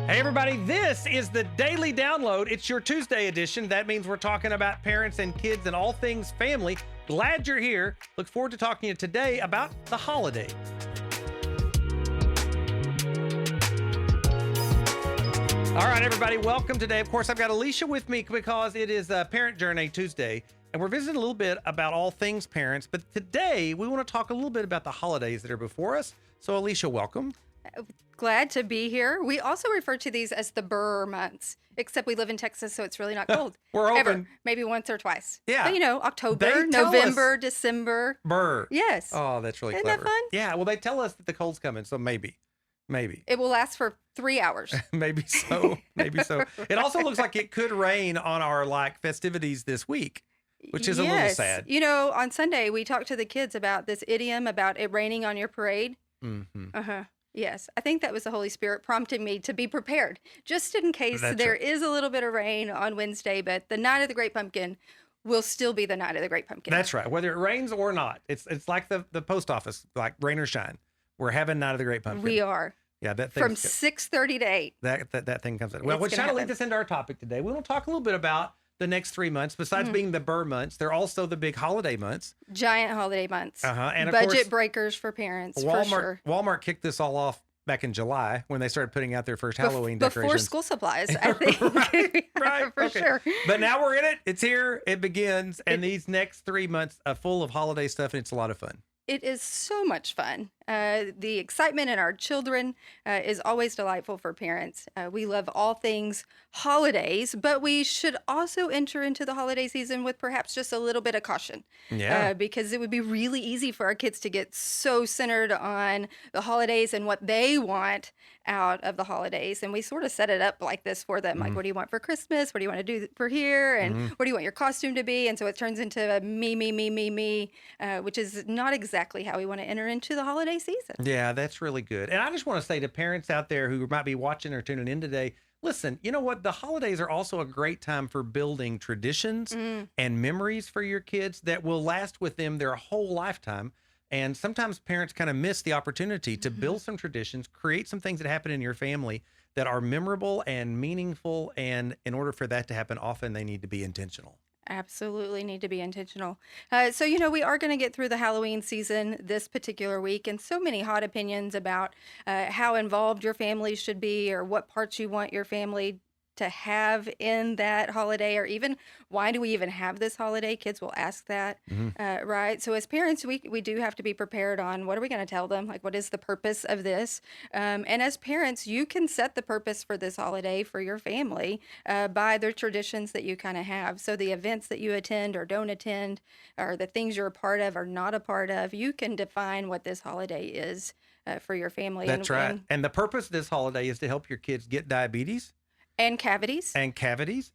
Hey, everybody, this is the Daily Download. It's your Tuesday edition. That means we're talking about parents and kids and all things family. Glad you're here. Look forward to talking to you today about the holidays. All right, everybody, welcome today. Of course, I've got Alicia with me because it is Parent Journey Tuesday, and we're visiting a little bit about all things parents. But today, we want to talk a little bit about the holidays that are before us. So, Alicia, welcome. Glad to be here. We also refer to these as the Burr months, except we live in Texas, so it's really not cold. We're open. Ever. Maybe once or twice. Yeah. But, October, They tell November, December. Burr. Yes. Oh, that's really Isn't clever. that fun? Yeah, well, they tell us that the cold's coming, so maybe. It will last for 3 hours. Maybe so. Maybe so. It also looks like it could rain on our festivities this week, which is a little sad. On Sunday, we talked to the kids about this idiom about it raining on your parade. Mm-hmm. Uh-huh. Yes, I think that was the Holy Spirit prompting me to be prepared, just in case there is a little bit of rain on Wednesday, but the night of the Great Pumpkin will still be the night of the Great Pumpkin. That's right. Whether it rains or not, it's like the post office, like rain or shine. We're having night of the Great Pumpkin. We are. Yeah, that from 6:30 to 8. That thing comes in. Well, which kind of leads us into our topic today. We want to talk a little bit about the next 3 months. Besides being the Burr months, they're also the big holiday months. Giant holiday months. And of budget course, breakers for parents. Walmart, for sure. Walmart kicked this all off back in July when they started putting out their first Halloween decorations. Before school supplies, I think. right. For sure. But now we're in it. It's here. It begins. And these next 3 months are full of holiday stuff, and it's a lot of fun. It is so much fun. The excitement in our children is always delightful for parents. We love all things holidays, but we should also enter into the holiday season with perhaps just a little bit of caution. Yeah. Because it would be really easy for our kids to get so centered on the holidays and what they want out of the holidays. And we sort of set it up like this for them. Like, what do you want for Christmas? What do you want to do for here? And what do you want your costume to be? And so it turns into a me, which is not exactly how we want to enter into the holiday season. Yeah, that's really good. And I just want to say to parents out there who might be watching or tuning in today, listen, you know what? The holidays are also a great time for building traditions and memories for your kids that will last with them their whole lifetime. And sometimes parents kind of miss the opportunity to build some traditions, create some things that happen in your family that are memorable and meaningful. And in order for that to happen, often they need to be intentional. Absolutely need to be intentional. So, we are going to get through the Halloween season this particular week, and so many hot opinions about how involved your family should be or what parts you want your family to have in that holiday, or even why do we even have this holiday? Kids will ask that, right? So as parents, we do have to be prepared on what are we going to tell them? Like, what is the purpose of this? And as parents, you can set the purpose for this holiday for your family by the traditions that you kind of have. So the events that you attend or don't attend, or the things you're a part of or not a part of, you can define what this holiday is for your family. That's right. And the purpose of this holiday is to help your kids get diabetes. And cavities.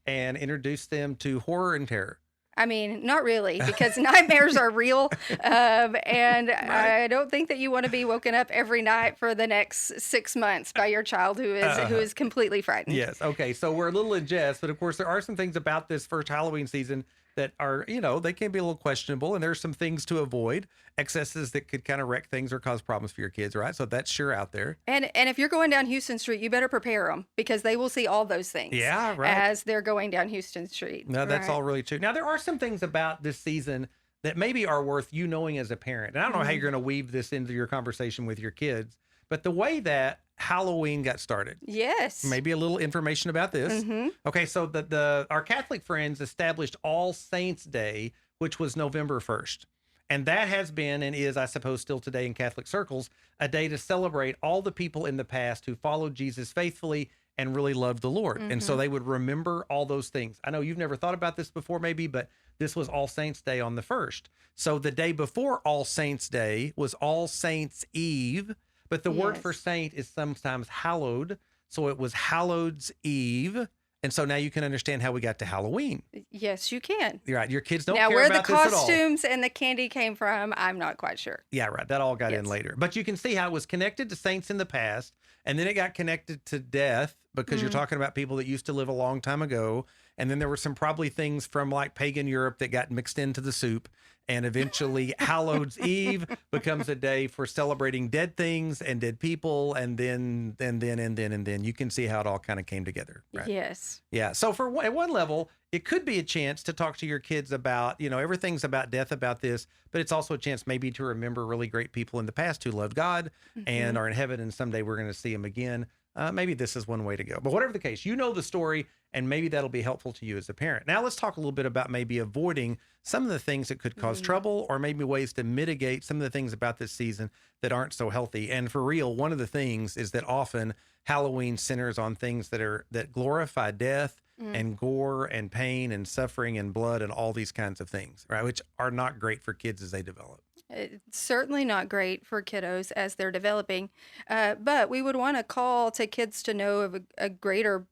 And introduce them to horror and terror. I mean, not really, because nightmares are real. And I don't think that you want to be woken up every night for the next 6 months by your child who is completely frightened. Yes. Okay. So we're a little in jest, but of course there are some things about this first Halloween season that are, they can be a little questionable, and there's some things to avoid, excesses that could kind of wreck things or cause problems for your kids, right? So that's sure out there. And if you're going down Houston Street, you better prepare them, because they will see all those things. Yeah, right. As they're going down Houston Street. No, that's all really true. Now, there are some things about this season that maybe are worth you knowing as a parent. And I don't know how you're going to weave this into your conversation with your kids, but the way that Halloween got started. Yes. Maybe a little information about this. Okay, so our Catholic friends established All Saints Day, which was November 1st. And that has been and is, I suppose, still today in Catholic circles, a day to celebrate all the people in the past who followed Jesus faithfully and really loved the Lord. And so they would remember all those things. I know you've never thought about this before, maybe, but this was All Saints Day on the 1st. So the day before All Saints Day was All Saints Eve. But the word for saint is sometimes hallowed. So it was Hallowed's Eve. And so now you can understand how we got to Halloween. Yes, you can. You're right. Your kids don't now, care about this at all. Now, where the costumes and the candy came from, I'm not quite sure. Yeah, right. That all got in later. But you can see how it was connected to saints in the past, and then it got connected to death because you're talking about people that used to live a long time ago. And then there were some probably things from like pagan Europe that got mixed into the soup. And eventually Hallow's Eve becomes a day for celebrating dead things and dead people. And then you can see how it all kind of came together. Right? Yes. Yeah. So at one level, it could be a chance to talk to your kids about, everything's about death about this, but it's also a chance maybe to remember really great people in the past who loved God and are in heaven. And someday we're going to see them again. Maybe this is one way to go. But whatever the case, you know the story, and maybe that'll be helpful to you as a parent. Now let's talk a little bit about maybe avoiding some of the things that could cause trouble, or maybe ways to mitigate some of the things about this season that aren't so healthy. And for real, one of the things is that often Halloween centers on things that glorify death and gore and pain and suffering and blood and all these kinds of things, right? Which are not great for kids as they develop. It's certainly not great for kiddos as they're developing, but we would want to call to kids to know of a greater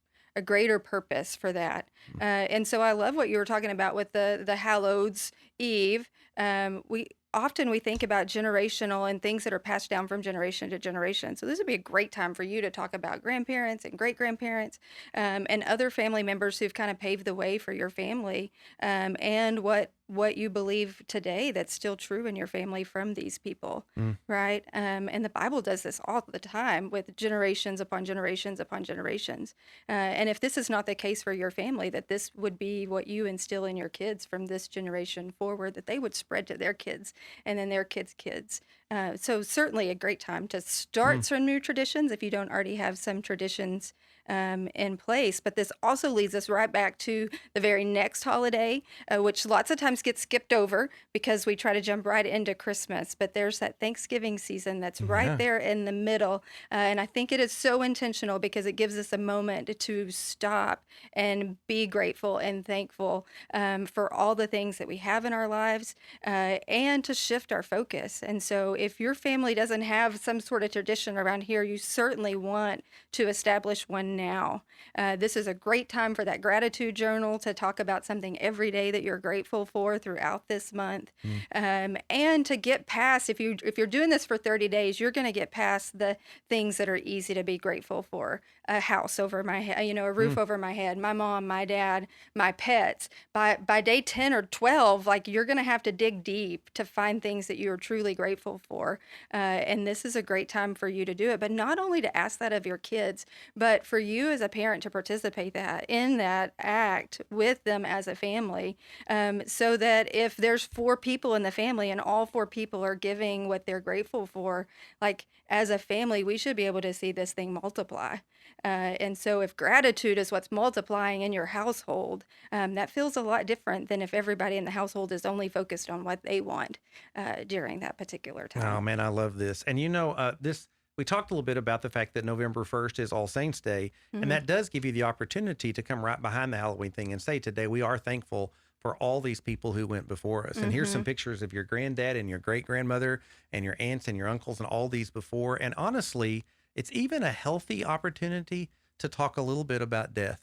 purpose for that. And so I love what you were talking about with the Hallow's Eve. We think about generational and things that are passed down from generation to generation. So this would be a great time for you to talk about grandparents and great grandparents, and other family members who've kind of paved the way for your family, and what you believe today that's still true in your family from these people, right? And the Bible does this all the time with generations upon generations upon generations. And if this is not the case for your family, that this would be what you instill in your kids from this generation forward, that they would spread to their kids and then their kids' kids. So certainly a great time to start some new traditions if you don't already have some traditions in place. But this also leads us right back to the very next holiday, which lots of times gets skipped over because we try to jump right into Christmas. But there's that Thanksgiving season that's right there in the middle. And I think it is so intentional because it gives us a moment to stop and be grateful and thankful for all the things that we have in our lives, and to shift our focus. And so if your family doesn't have some sort of tradition around here, you certainly want to establish one now. This is a great time for that gratitude journal to talk about something every day that you're grateful for throughout this month, and to get past, if you're doing this for 30 days, you're going to get past the things that are easy to be grateful for. A house over my head, a roof over my head, my mom, my dad, my pets. By day 10 or 12, like, you're going to have to dig deep to find things that you're truly grateful for. And this is a great time for you to do it, but not only to ask that of your kids, but for you as a parent to participate in that act with them as a family, so that if there's 4 people in the family and all 4 people are giving what they're grateful for, like, as a family, we should be able to see this thing multiply. And so if gratitude is what's multiplying in your household, that feels a lot different than if everybody in the household is only focused on what they want during that particular time. Oh man, I love this. And we talked a little bit about the fact that November 1st is All Saints Day, and that does give you the opportunity to come right behind the Halloween thing and say, today we are thankful for all these people who went before us. And here's some pictures of your granddad and your great grandmother and your aunts and your uncles and all these before. And honestly, it's even a healthy opportunity to talk a little bit about death.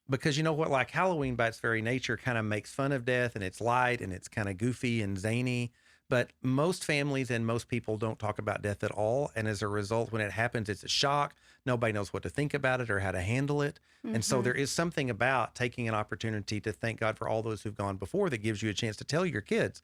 Because you know what, like Halloween by its very nature kind of makes fun of death, and it's light and it's kind of goofy and zany. But most families and most people don't talk about death at all. And as a result, when it happens, it's a shock. Nobody knows what to think about it or how to handle it. And so there is something about taking an opportunity to thank God for all those who've gone before that gives you a chance to tell your kids,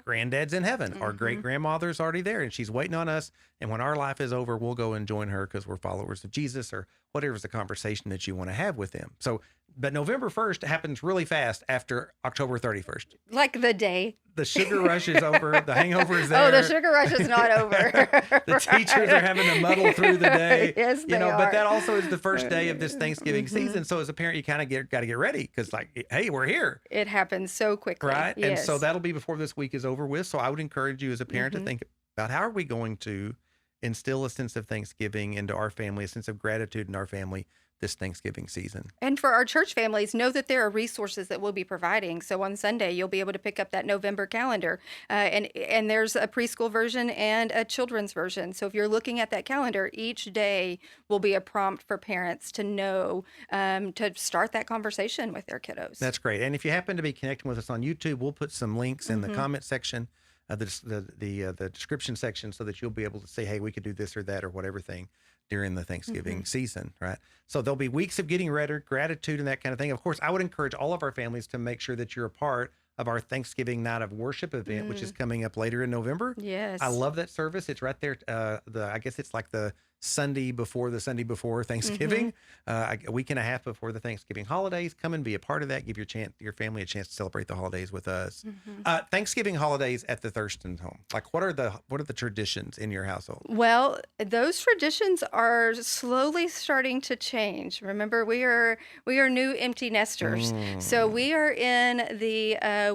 granddad's in heaven. Our great grandmother's already there and she's waiting on us. And when our life is over, we'll go and join her because we're followers of Jesus, or whatever's the conversation that you want to have with them. So, but November 1st happens really fast after October 31st. Like the day. The sugar rush is over. The hangover is there. Oh, the sugar rush is not over. The teachers are having to muddle through the day. Yes, they are. But that also is the first day of this Thanksgiving season. So as a parent, you kind of got to get ready because, like, hey, we're here. It happens so quickly. Right. Yes. And so that'll be before this week is over with. So I would encourage you as a parent to think about, how are we going to instill a sense of Thanksgiving into our family, a sense of gratitude in our family this Thanksgiving season. And for our church families, know that there are resources that we'll be providing. So on Sunday, you'll be able to pick up that November calendar, and there's a preschool version and a children's version. So if you're looking at that calendar, each day will be a prompt for parents to know, to start that conversation with their kiddos. That's great. And if you happen to be connecting with us on YouTube, we'll put some links in the comment section, the description section, so that you'll be able to say, hey, we could do this or that or whatever thing during the Thanksgiving season, right? So there'll be weeks of getting ready, gratitude and that kind of thing. Of course, I would encourage all of our families to make sure that you're a part of our Thanksgiving night of worship event, which is Mm, coming up later in November. I yes. love that service. It's right there. I guess it's like the Sunday before Mm-hmm. Thanksgiving, a week and a half before the Thanksgiving holidays. Come and be a part of that. Give your family a chance to celebrate the holidays with us. Mm-hmm. Thanksgiving holidays at the Thurston's home. Like, what are the traditions in your household? Well, those traditions are slowly starting to change. Remember, we are new empty nesters, so Mm,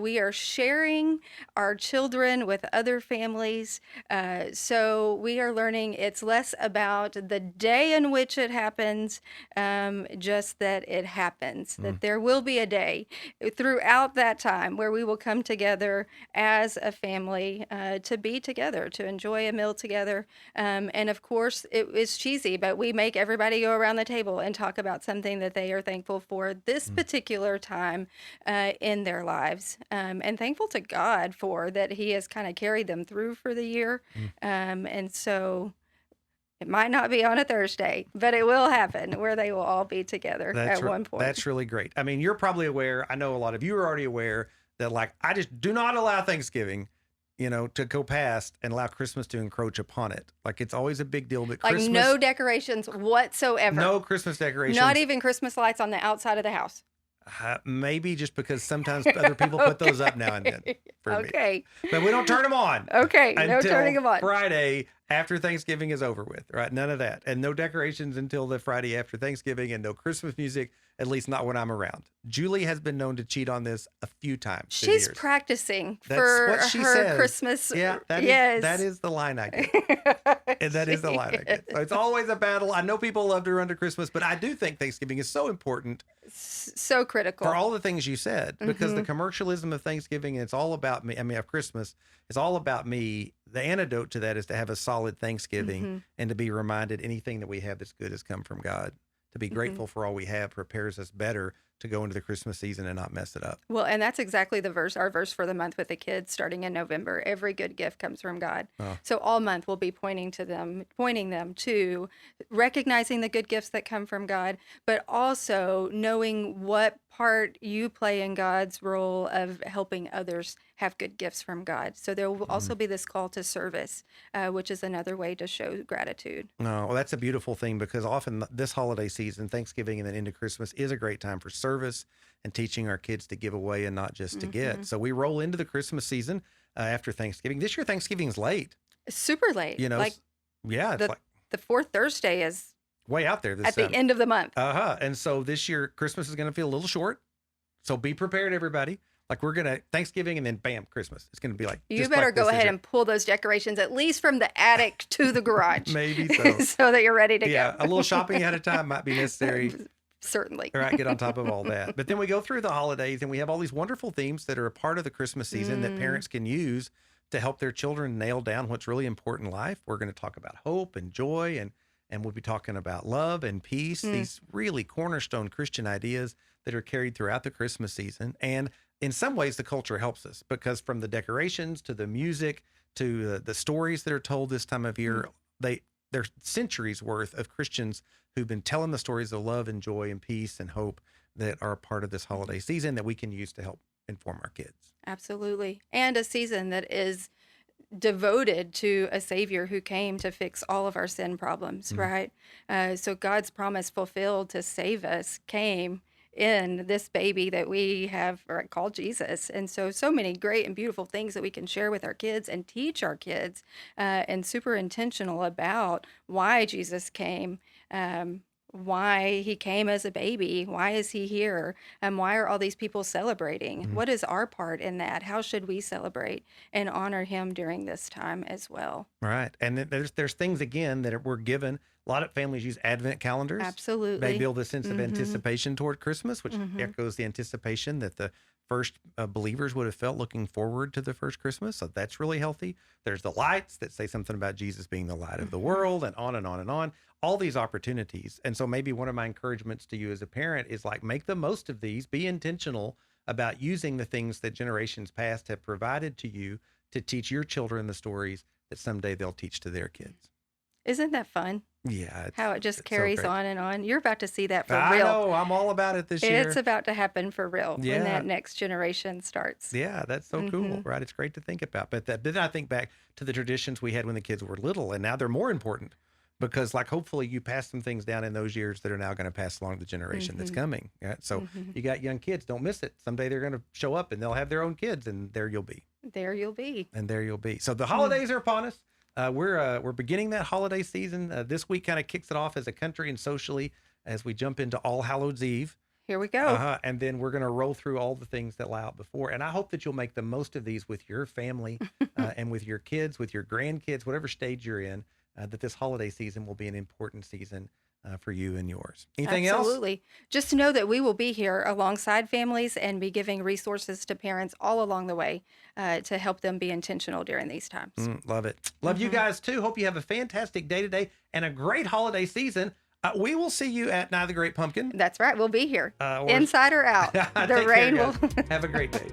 we are sharing our children with other families. So we are learning it's less about the day in which it happens, just that it happens. mm, That there will be a day throughout that time where we will come together as a family to be together, to enjoy a meal together. And of course, it is cheesy, but we make everybody go around the table and talk about something that they are thankful for this mm, particular time in their lives. And thankful to God for that He has kind of carried them through for the year. mm. And so it might not be on a Thursday, but it will happen where they will all be together That's at re- one point. that's really great. I mean, you're probably aware. I know a lot of you are already aware that, like, I just do not allow Thanksgiving, to go past and allow Christmas to encroach upon it. Like, it's always a big deal, but Like Christmas, no decorations whatsoever, no Christmas not decorations. even Christmas lights on the outside of the house. Maybe just because sometimes other people put those up now and then Okay. for me, Okay. but we don't turn them on Okay. No turning until them on. Friday after Thanksgiving is over with, right? None of that. And no decorations until the Friday after Thanksgiving, and no Christmas music, at least not when I'm around. Julie has been known to cheat on this a few times through the She's years. practicing That's for what she her says. Christmas. Yeah, that Yes. is the line I get. And that is the She line I is. get. So it's always a battle. I know people love to run to Christmas, but I do think Thanksgiving is so important So for critical. all the things you said, because the Hmm. commercialism of Thanksgiving, it's all about me. I mean, of Christmas, it's all about me. The antidote to that is to have a solid Thanksgiving Hmm. and to be reminded anything that we have that's good has come from God. To be Hmm. grateful for all we have prepares us better to go into the Christmas season and not mess it up. Well, and that's exactly our verse for the month with the kids starting in November. Every good gift comes from God. Oh, So all month we'll be pointing them to recognizing the good gifts that come from God, but also knowing what part you play in God's role of helping others have good gifts from God. So there will mm. also be this call to service, which is another way to show gratitude. No, well, that's a beautiful thing, because often this holiday season, Thanksgiving and then into Christmas, is a great time for service and teaching our kids to give away and not just to Hmm. get. So we roll into the Christmas season after Thanksgiving. This year, Thanksgiving's late. Super late. You know, Like yeah, it's the like the fourth Thursday is way out there this at the time. end of the month. And so this year, Christmas is going to feel a little short. So be prepared, everybody. Like, we're going to Thanksgiving and then bam, Christmas. It's going to be like, You just better like this go this ahead year. and pull those decorations at least from the attic to the garage Maybe so. so that you're ready to Yeah, go. a little shopping ahead of time might be necessary. Certainly. All right, get on top of all that. But then we go through the holidays and we have all these wonderful themes that are a part of the Christmas season that Mm, parents can use to help their children nail down what's really important in life. We're going to talk about hope and joy, and we'll be talking about love and peace, mm, these really cornerstone Christian ideas that are carried throughout the Christmas season. And in some ways, the culture helps us, because from the decorations to the music to the stories that are told this time of mm. year, there's centuries worth of Christians who've been telling the stories of love and joy and peace and hope that are a part of this holiday season that we can use to help inform our kids. Absolutely. And a season that is devoted to a Savior who came to fix all of our sin problems, Mhm. right? So God's promise fulfilled to save us came in this baby that we have called Jesus. And so many great and beautiful things that we can share with our kids and teach our kids, and super intentional about why Jesus came. Why he came as a baby, why is he here, and why are all these people celebrating? Mhm. What is our part in that? How should we celebrate and honor him during this time as well? Right. And then there's things again that we're given. A lot of families use Advent calendars. They Absolutely. build a sense of Mm-hmm. anticipation toward Christmas, which Mm-hmm. echoes the anticipation that the first believers would have felt looking forward to the first Christmas. So that's really healthy. There's the lights that say something about Jesus being the light of the Mm-hmm. world, and on and on and on. All these opportunities. And so maybe one of my encouragements to you as a parent is, like, make the most of these. Be intentional about using the things that generations past have provided to you to teach your children the stories that someday they'll teach to their kids. Isn't that fun? Yeah. How it just It's so carries great. on and on. You're about to see that for I real. know. I'm all about it this year. It's about to happen for real when Yeah. that next generation starts. Yeah, that's so cool, Hmm. right? It's great to think about. But then I think back to the traditions we had when the kids were little, and now they're more important because, like, hopefully you pass some things down in those years that are now going to pass along to the generation that's Hmm. coming. Yeah? So Hmm. you got young kids, don't miss it. Someday they're going to show up and they'll have their own kids, and there you'll be. There you'll be. And there you'll be. So the Mm. holidays are upon us. We're beginning that holiday season. This week kind of kicks it off as a country and socially as we jump into All Hallows Eve. Here we go. And then we're going to roll through all the things that lie out before. And I hope that you'll make the most of these with your family and with your kids, with your grandkids, whatever stage you're in, that this holiday season will be an important season for you and yours. Anything else? Absolutely. Just know that we will be here alongside families and be giving resources to parents all along the way to help them be intentional during these times. Love it. Love you guys too. Hope you have a fantastic day today and a great holiday season. We will see you at Night of the Great Pumpkin. That's right. We'll be here. Or Inside or out. The Take care, rain will. guys. Have a great day.